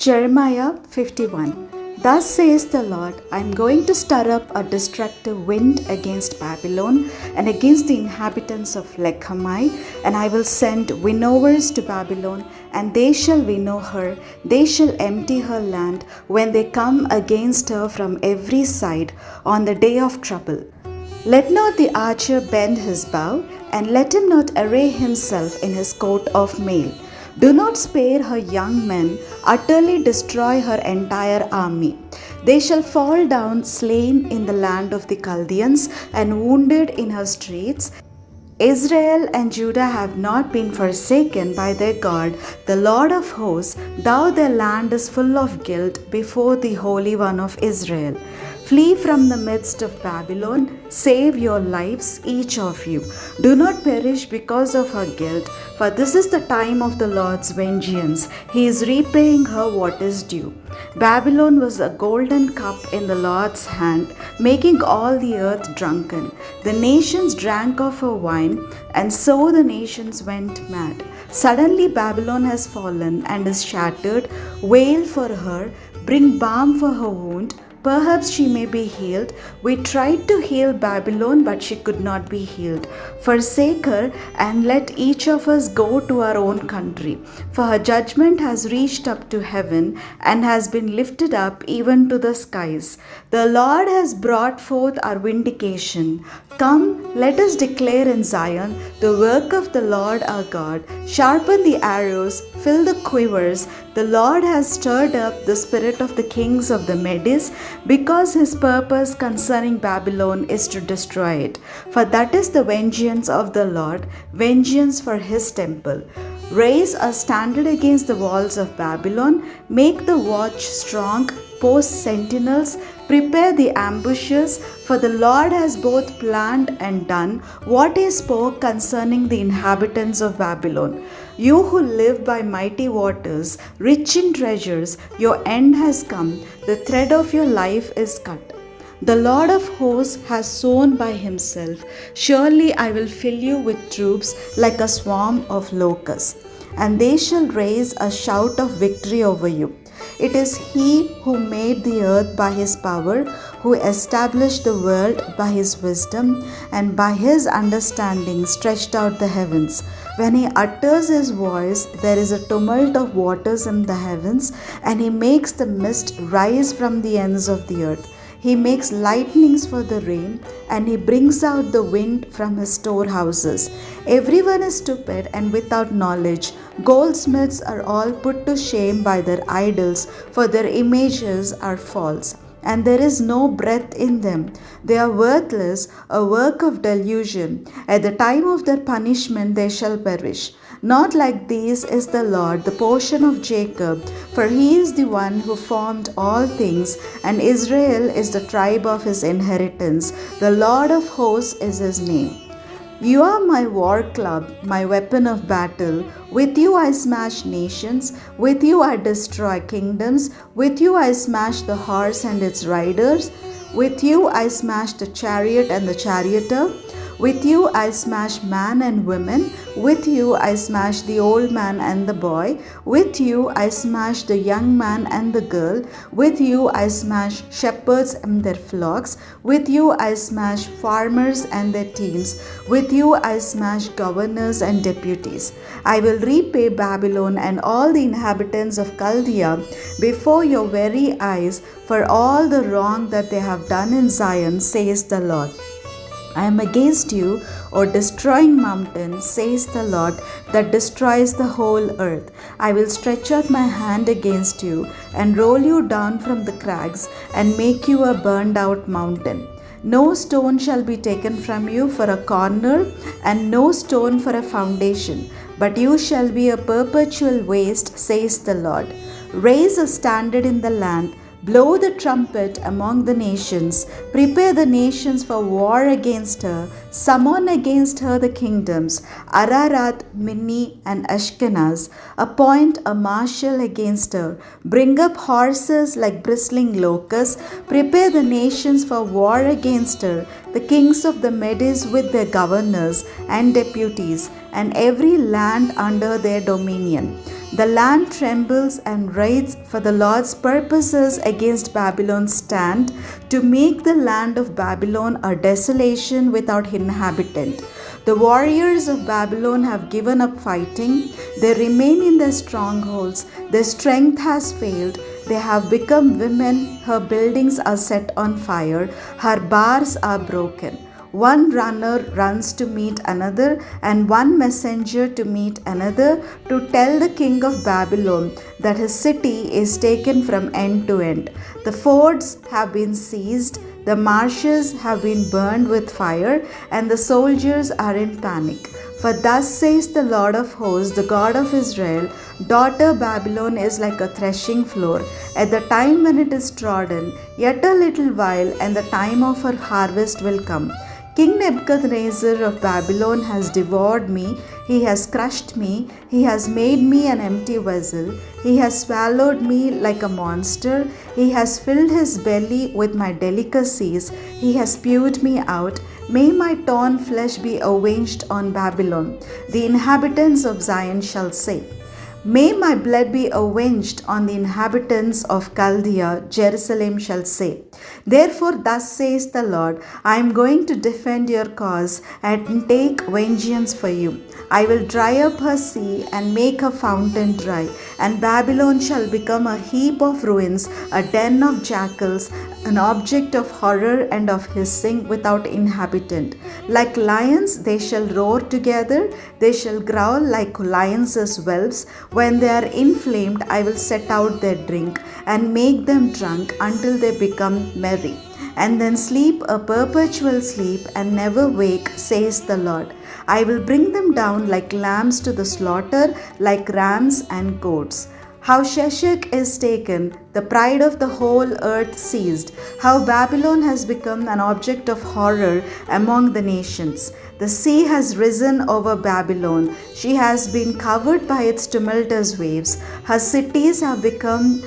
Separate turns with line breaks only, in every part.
Jeremiah 51. Thus says the Lord, I am going to stir up a destructive wind against Babylon and against the inhabitants of Lechamai, and I will send winnowers to Babylon, and they shall winnow her. They shall empty her land when they come against her from every side on the day of trouble. Let not the archer bend his bow, and let him not array himself in his coat of mail. Do not spare her young men, utterly destroy her entire army. They shall fall down slain in the land of the Chaldeans and wounded in her streets. Israel and Judah have not been forsaken by their God, the Lord of hosts, though their land is full of guilt before the Holy One of Israel. Flee from the midst of Babylon, save your lives, each of you. Do not perish because of her guilt, for this is the time of the Lord's vengeance. He is repaying her what is due. Babylon was a golden cup in the Lord's hand, making all the earth drunken. The nations drank of her wine, and so the nations went mad. Suddenly Babylon has fallen and is shattered. Wail for her, bring balm for her wound. Perhaps she may be healed. We tried to heal Babylon, but she could not be healed. Forsake her, and let each of us go to our own country. For her judgment has reached up to heaven, and has been lifted up even to the skies. The Lord has brought forth our vindication. Come, let us declare in Zion the work of the Lord our God. Sharpen the arrows, fill the quivers. The Lord has stirred up the spirit of the kings of the Medes, because his purpose concerning Babylon is to destroy it. For that is the vengeance of the Lord, vengeance for his temple. Raise a standard against the walls of Babylon, make the watch strong, post sentinels, prepare the ambushes, for the Lord has both planned and done what he spoke concerning the inhabitants of Babylon. You who live by mighty waters, rich in treasures, your end has come, the thread of your life is cut. The Lord of hosts has sworn by himself, surely I will fill you with troops like a swarm of locusts, and they shall raise a shout of victory over you. It is he who made the earth by his power, who established the world by his wisdom, and by his understanding stretched out the heavens. When he utters his voice, there is a tumult of waters in the heavens, and he makes the mist rise from the ends of the earth. He makes lightnings for the rain, and he brings out the wind from his storehouses. Everyone is stupid and without knowledge. Goldsmiths are all put to shame by their idols, for their images are false, and there is no breath in them. They are worthless, a work of delusion. At the time of their punishment they shall perish. Not like these is the Lord, the portion of Jacob, for he is the one who formed all things, and Israel is the tribe of his inheritance. The Lord of hosts is his name. You are my war club, my weapon of battle. With you I smash nations, with you I destroy kingdoms, with you I smash the horse and its riders, with you I smash the chariot and the charioteer. With you I smash man and women. With you I smash the old man and the boy. With you I smash the young man and the girl. With you I smash shepherds and their flocks. With you I smash farmers and their teams. With you I smash governors and deputies. I will repay Babylon and all the inhabitants of Chaldea before your very eyes for all the wrong that they have done in Zion, says the Lord. I am against you, O destroying mountain, says the Lord, that destroys the whole earth. I will stretch out my hand against you, and roll you down from the crags, and make you a burned out mountain. No stone shall be taken from you for a corner, and no stone for a foundation, but you shall be a perpetual waste, says the Lord. Raise a standard in the land, blow the trumpet among the nations, prepare the nations for war against her, summon against her the kingdoms, Ararat, Minni, and Ashkenaz, appoint a marshal against her, bring up horses like bristling locusts, prepare the nations for war against her, the kings of the Medes with their governors and deputies, and every land under their dominion. The land trembles and writhes, for the Lord's purposes against Babylon stand, to make the land of Babylon a desolation without inhabitant. The warriors of Babylon have given up fighting. They remain in their strongholds. Their strength has failed. They have become women. Her buildings are set on fire. Her bars are broken. One runner runs to meet another, and one messenger to meet another, to tell the king of Babylon that his city is taken from end to end. The fords have been seized, the marshes have been burned with fire, and the soldiers are in panic. For thus says the Lord of hosts, the God of Israel, daughter Babylon is like a threshing floor at the time when it is trodden. Yet a little while, and the time of her harvest will come. King Nebuchadnezzar of Babylon has devoured me, he has crushed me, he has made me an empty vessel, he has swallowed me like a monster, he has filled his belly with my delicacies, he has spewed me out. May my torn flesh be avenged on Babylon, the inhabitants of Zion shall say. May my blood be avenged on the inhabitants of Chaldea, Jerusalem shall say. Therefore, thus says the Lord, I am going to defend your cause and take vengeance for you. I will dry up her sea and make her fountain dry, and Babylon shall become a heap of ruins, a den of jackals, an object of horror and of hissing without inhabitant. Like lions they shall roar together, they shall growl like lions as whelps. When they are inflamed, I will set out their drink and make them drunk until they become merry, and then sleep a perpetual sleep and never wake, says the Lord. I will bring them down like lambs to the slaughter, like rams and goats. How Sheshach is taken, the pride of the whole earth seized. How Babylon has become an object of horror among the nations. The sea has risen over Babylon. She has been covered by its tumultuous waves. Her cities have become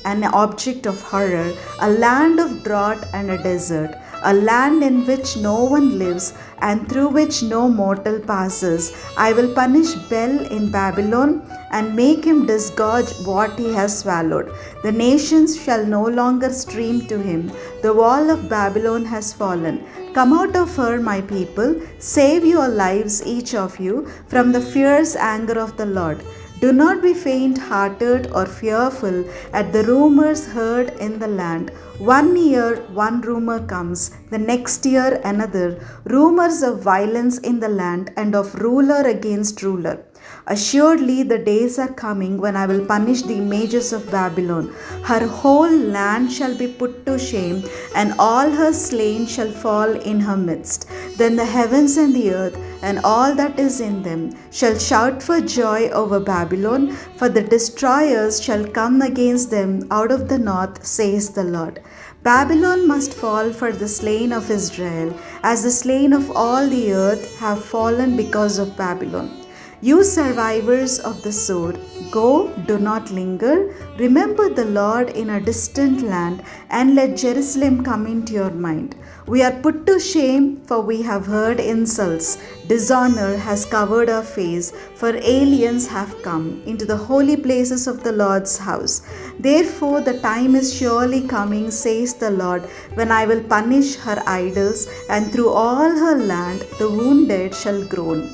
an object of horror, a land of drought and a desert, a land in which no one lives and through which no mortal passes. I will punish Bel in Babylon and make him disgorge what he has swallowed. The nations shall no longer stream to him. The wall of Babylon has fallen. Come out of her, my people. Save your lives, each of you, from the fierce anger of the Lord. Do not be faint-hearted or fearful at the rumors heard in the land. 1 year one rumor comes, the next year another, rumors of violence in the land and of ruler against ruler. Assuredly the days are coming when I will punish the images of Babylon. Her whole land shall be put to shame, and all her slain shall fall in her midst. Then the heavens and the earth and all that is in them shall shout for joy over Babylon, for the destroyers shall come against them out of the north, says the Lord. Babylon must fall for the slain of Israel, as the slain of all the earth have fallen because of Babylon. You survivors of the sword, go, do not linger. Remember the Lord in a distant land, and let Jerusalem come into your mind. We are put to shame, for we have heard insults. Dishonor has covered our face, for aliens have come into the holy places of the Lord's house. Therefore the time is surely coming, says the Lord, when I will punish her idols, and through all her land the wounded shall groan.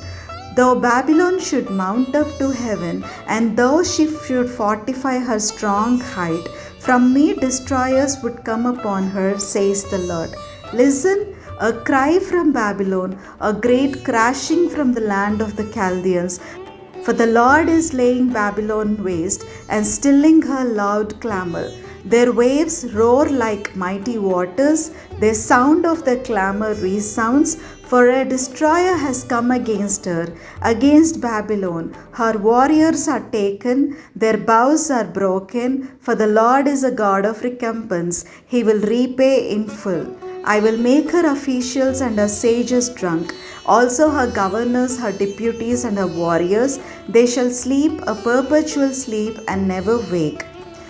Though Babylon should mount up to heaven, and though she should fortify her strong height, from me destroyers would come upon her, says the Lord. Listen, a cry from Babylon, a great crashing from the land of the Chaldeans. For the Lord is laying Babylon waste and stilling her loud clamor. Their waves roar like mighty waters, the sound of their clamor resounds, for a destroyer has come against her, against Babylon. Her warriors are taken, their bows are broken, for the Lord is a God of recompense. He will repay in full. I will make her officials and her sages drunk, also her governors, her deputies, and her warriors. They shall sleep a perpetual sleep and never wake.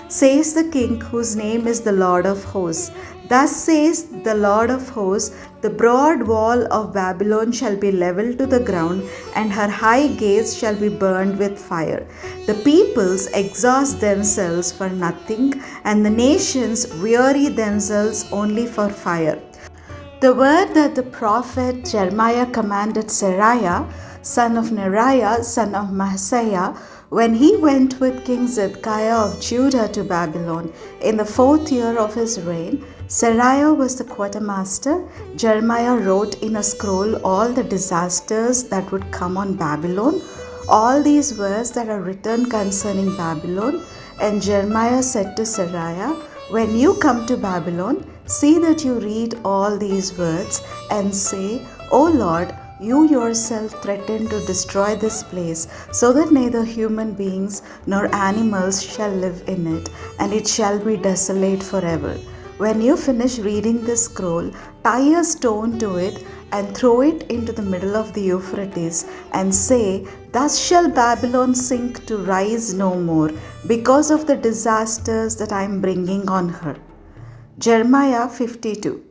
says the King whose name is the Lord of hosts. Thus says the Lord of hosts, the broad wall of Babylon shall be leveled to the ground, and her high gates shall be burned with fire. The peoples exhaust themselves for nothing, and the nations weary themselves only for fire. The word that the prophet Jeremiah commanded Seraiah, son of Neriah, son of Mahseiah, when he went with King Zedekiah of Judah to Babylon in the 4th year of his reign. Seraiah was the quartermaster. Jeremiah wrote in a scroll all the disasters that would come on Babylon, all these words that are written concerning Babylon. And Jeremiah said to Seraiah, when you come to Babylon, see that you read all these words and say, O Lord, you yourself threaten to destroy this place, so that neither human beings nor animals shall live in it, and it shall be desolate forever. When you finish reading this scroll, tie a stone to it and throw it into the middle of the Euphrates, and say, thus shall Babylon sink to rise no more, because of the disasters that I am bringing on her. Jeremiah 52.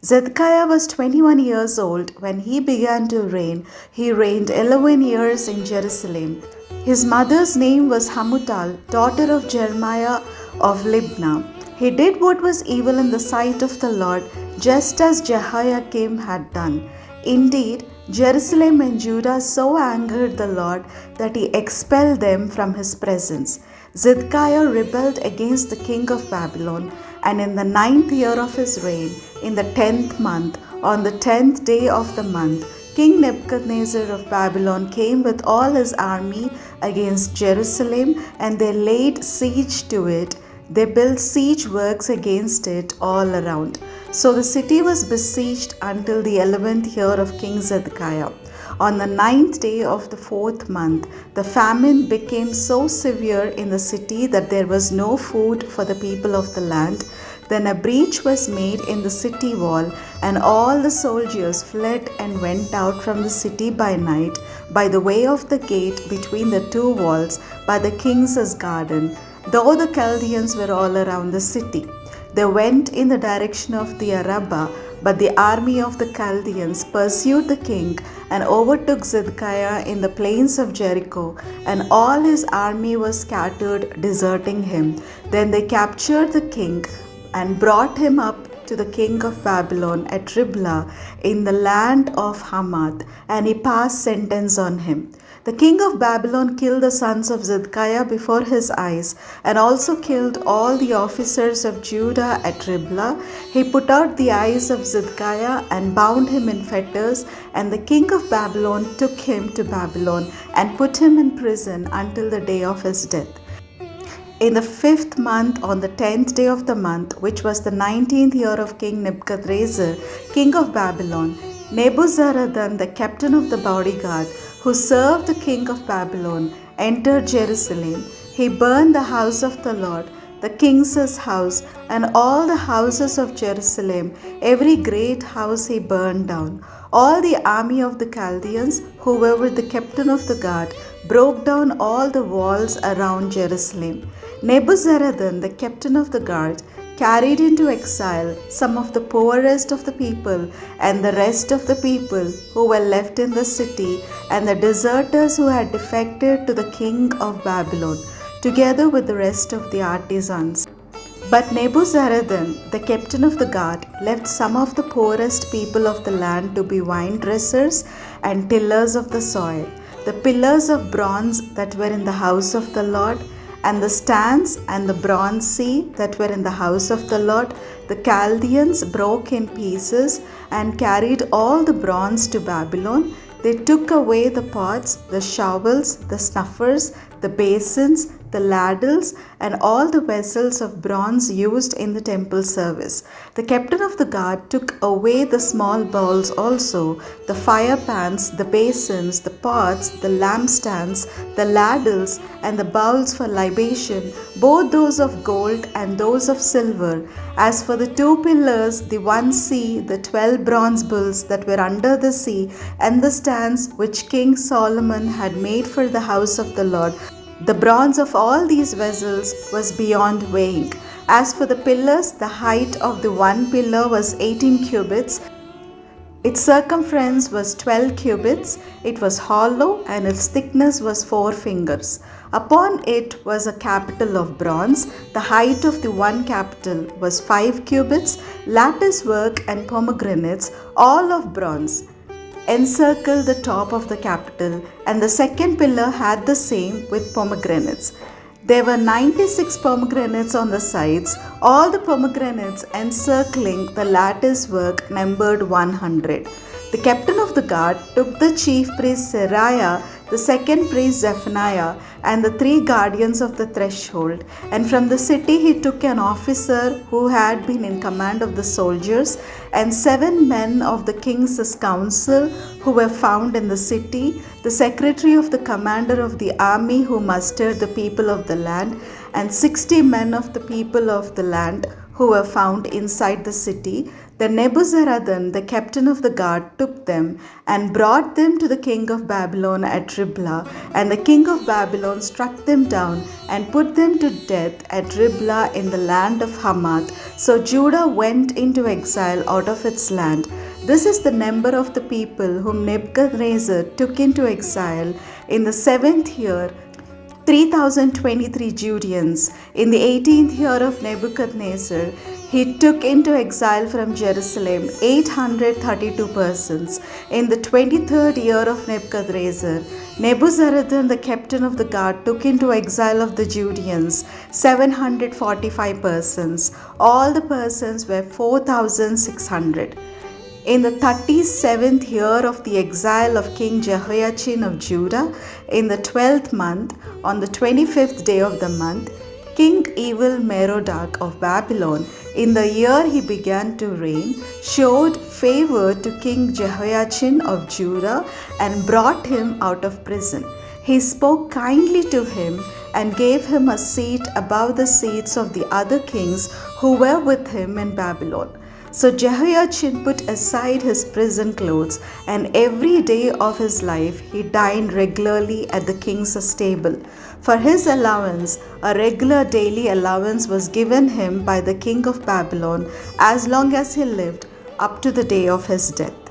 Zedekiah was 21 years old when he began to reign. He reigned 11 years in Jerusalem. His mother's name was Hamutal, daughter of Jeremiah of Libnah. He did what was evil in the sight of the Lord, just as Jehoiakim had done. Indeed, Jerusalem and Judah so angered the Lord that he expelled them from his presence. Zedekiah rebelled against the king of Babylon, and in the 9th year of his reign, in the 10th month, on the 10th day of the month, King Nebuchadnezzar of Babylon came with all his army against Jerusalem, and they laid siege to it. They built siege works against it all around. So the city was besieged until the 11th year of King Zedekiah. On the 9th day of the 4th month, the famine became so severe in the city that there was no food for the people of the land. Then a breach was made in the city wall, and all the soldiers fled and went out from the city by night, by the way of the gate between the two walls, by the king's garden, though the Chaldeans were all around the city. They went in the direction of the Arabah, but the army of the Chaldeans pursued the king and overtook Zedekiah in the plains of Jericho, and all his army was scattered, deserting him. Then they captured the king and brought him up to the king of Babylon at Riblah in the land of Hamath, and he passed sentence on him. The king of Babylon killed the sons of Zedekiah before his eyes, and also killed all the officers of Judah at Riblah. He put out the eyes of Zedekiah and bound him in fetters, and the king of Babylon took him to Babylon and put him in prison until the day of his death. In the 5th month, on the 10th day of the month, which was the 19th year of King Nebuchadnezzar, king of Babylon, Nebuzaradan, the captain of the bodyguard, who served the king of Babylon, entered Jerusalem. He burned the house of the Lord, the king's house, and all the houses of Jerusalem. Every great house he burned down. All the army of the Chaldeans, who were with the captain of the guard, broke down all the walls around Jerusalem. Nebuzaradan, the captain of the guard, carried into exile some of the poorest of the people, and the rest of the people who were left in the city, and the deserters who had defected to the king of Babylon, together with the rest of the artisans. But Nebuzaradan, the captain of the guard, left some of the poorest people of the land to be vine dressers and tillers of the soil. The pillars of bronze that were in the house of the Lord, and the stands and the bronze sea that were in the house of the Lord, the Chaldeans broke in pieces and carried all the bronze to Babylon. They took away the pots, the shovels, the snuffers, the basins, the ladles, and all the vessels of bronze used in the temple service. The captain of the guard took away the small bowls also, the fire pans, the basins, the pots, the lampstands, the ladles, and the bowls for libation, both those of gold and those of silver. As for the 2 pillars, the one sea, the 12 bronze bulls that were under the sea, and the stands which King Solomon had made for the house of the Lord, The bronze of all these vessels was beyond weighing. As for the pillars, the height of the one pillar was 18 cubits. Its circumference was 12 cubits, it was hollow, and its thickness was 4 fingers. Upon it was a capital of bronze. The height of the one capital was 5 cubits, lattice work and pomegranates, all of bronze, encircled the top of the capital, and the second pillar had the same with pomegranates. There were 96 pomegranates on the sides. All the pomegranates encircling the lattice work numbered 100. The captain of the guard took the chief priest Seraiah, the second priest Zephaniah, and the 3 guardians of the threshold. And from the city he took an officer who had been in command of the soldiers, and 7 men of the king's council who were found in the city, the secretary of the commander of the army who mustered the people of the land, and 60 men of the people of the land who were found inside the city. Then Nebuzaradan, the captain of the guard, took them and brought them to the king of Babylon at Riblah. And the king of Babylon struck them down and put them to death at Riblah in the land of Hamath. So Judah went into exile out of its land. This is the number of the people whom Nebuchadnezzar took into exile in the 7th year, 3,023 Judeans. In the 18th year of Nebuchadnezzar, he took into exile from Jerusalem 832 persons. In the 23rd year of Nebuchadnezzar, Nebuzaradan, the captain of the guard, took into exile of the Judeans 745 persons. All the persons were 4,600. In the 37th year of the exile of King Jehoiachin of Judah, in the 12th month, on the 25th day of the month, King Evil-Merodach of Babylon, in the year he began to reign, showed favor to King Jehoiachin of Judah and brought him out of prison. He spoke kindly to him and gave him a seat above the seats of the other kings who were with him in Babylon. So Jehoiachin put aside his prison clothes, and every day of his life he dined regularly at the king's stable. For his allowance, a regular daily allowance was given him by the king of Babylon as long as he lived, up to the day of his death.